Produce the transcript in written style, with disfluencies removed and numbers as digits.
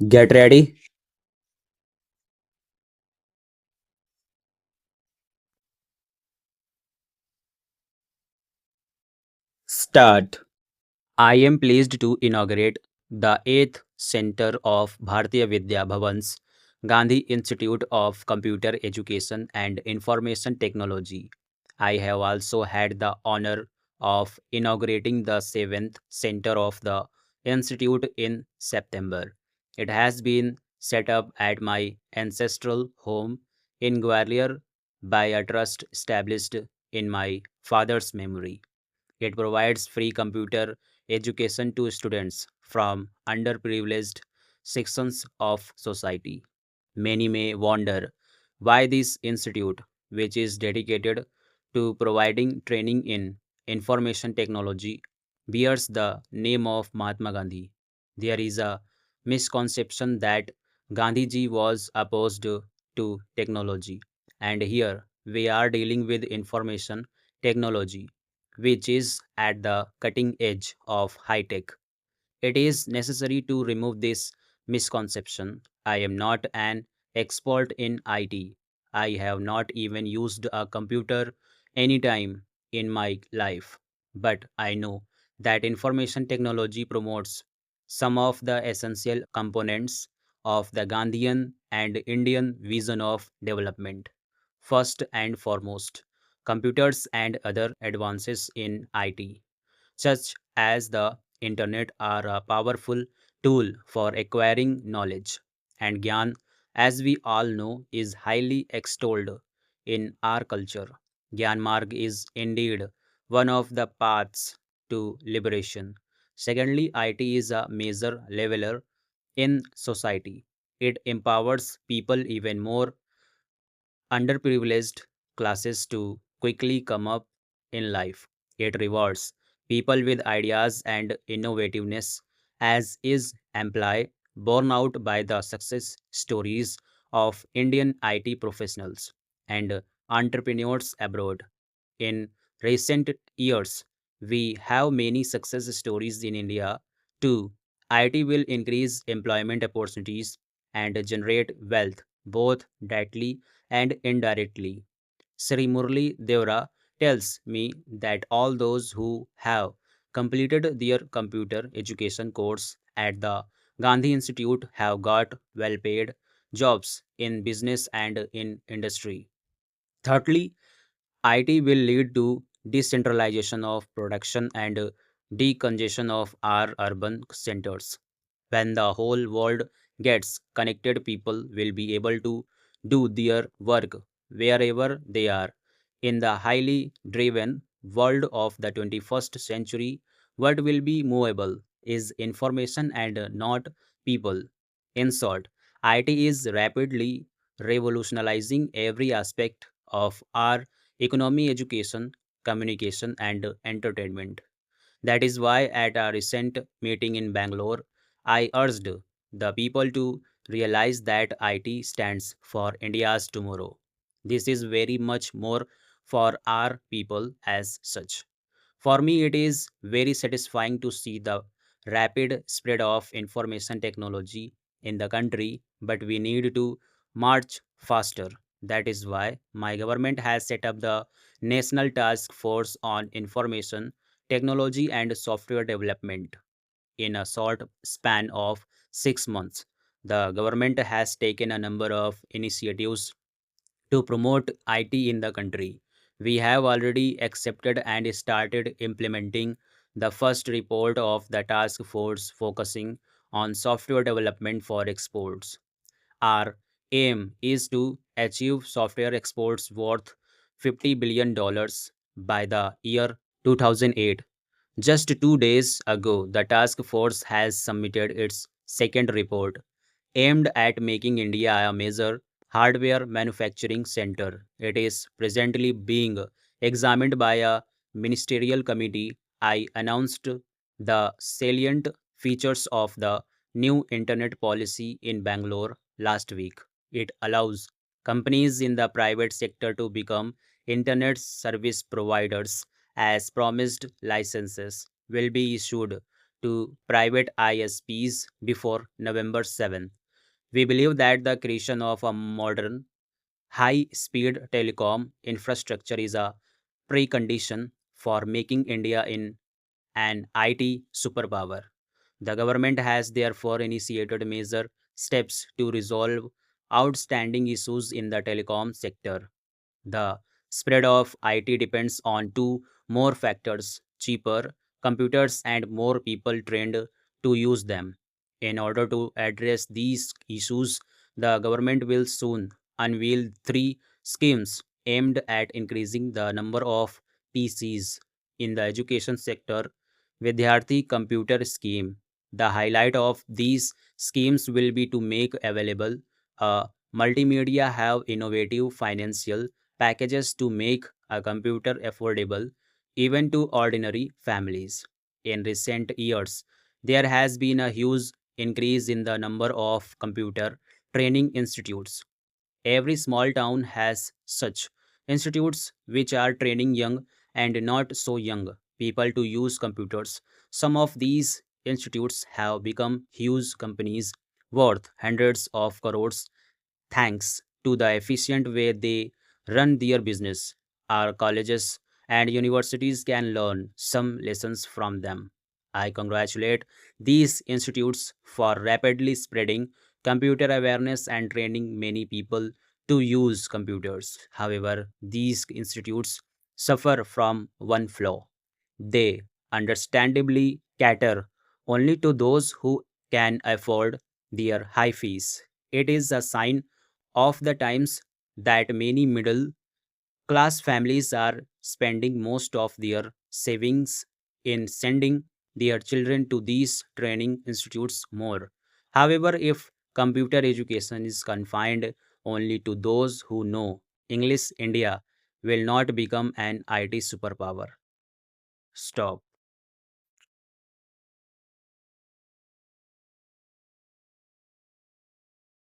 Get ready, start. I am pleased to inaugurate the 8th Center of Bharatiya Vidya Bhavan's Gandhi Institute of Computer Education and Information Technology. I have also had the honor of inaugurating the 7th Center of the Institute in September. It has been set up at my ancestral home in Gwalior by a trust established in my father's memory. It provides free computer education to students from underprivileged sections of society. Many may wonder why this institute, which is dedicated to providing training in information technology, bears the name of Mahatma Gandhi. There is a misconception that Gandhiji was opposed to technology, and here we are dealing with information technology, which is at the cutting edge of high tech. It is necessary to remove this misconception. I am not an expert in IT. I have not even used a computer any time in my life. But I know that information technology promotes some of the essential components of the Gandhian and Indian vision of development. First and foremost, computers and other advances in IT such as the internet are a powerful tool for acquiring knowledge, and gyan, as we all know, is highly extolled in our culture. Gyan marg is indeed one of the paths to liberation. Secondly, it is a major leveler in society. It empowers people even more underprivileged classes to quickly come up in life. It rewards people with ideas and innovativeness, as is implied borne out by the success stories of Indian IT professionals and entrepreneurs abroad. In recent years, we have many success stories in India too. IT will increase employment opportunities and generate wealth both directly and indirectly. Sri Murli Devra tells me that all those who have completed their computer education course at the Gandhi Institute have got well paid jobs in business and in industry. Thirdly, IT will lead to decentralization of production and decongestion of our urban centers. When the whole world gets connected, people will be able to do their work wherever they are. In the highly driven world of the 21st century, what will be movable is information and not people. In short, IT is rapidly revolutionizing every aspect of our economy, education, communication, and entertainment. That is why, at a recent meeting in Bangalore, I urged the people to realize that IT stands for India's tomorrow. This is very much more for our people as such. For me, it is very satisfying to see the rapid spread of information technology in the country, but we need to march faster. That is why my government has set up the National Task Force on Information Technology and Software Development. In a short span of 6 months, the government has taken a number of initiatives to promote IT in the country. We have already accepted and started implementing the first report of the task force focusing on software development for exports. Our aim is to achieve software exports worth $50 billion by the year 2008. Just 2 days ago, the task force has submitted its second report, aimed at making India a major hardware manufacturing center. It is presently being examined by a ministerial committee. I announced the salient features of the new internet policy in Bangalore last week. It allows companies in the private sector to become internet service providers as promised. Licenses will be issued to private ISPs before November 7. We believe that the creation of a modern, high speed telecom infrastructure is a precondition for making India in an IT superpower. The government has therefore initiated major steps to resolve outstanding issues in the telecom sector. The spread of IT depends on two more factors: cheaper computers and more people trained to use them. In order to address these issues, the government will soon unveil three schemes aimed at increasing the number of PCs in the education sector. Vidyarthi Computer Scheme. The highlight of these schemes will be to make available a multimedia have innovative financial packages to make a computer affordable even to ordinary families. In recent years, there has been a huge increase in the number of computer training institutes. Every small town has such institutes which are training young and not so young people to use computers. Some of these institutes have become huge companies worth hundreds of crores thanks to the efficient way they run their business. Our colleges and universities can learn some lessons from them. I congratulate these institutes for rapidly spreading computer awareness and training many people to use computers. However, these institutes suffer from one flaw. They understandably cater only to those who can afford their high fees. It is a sign of the times that many middle class families are spending most of their savings in sending their children to these training institutes more. However, if computer education is confined only to those who know English, India will not become an IT superpower. Stop.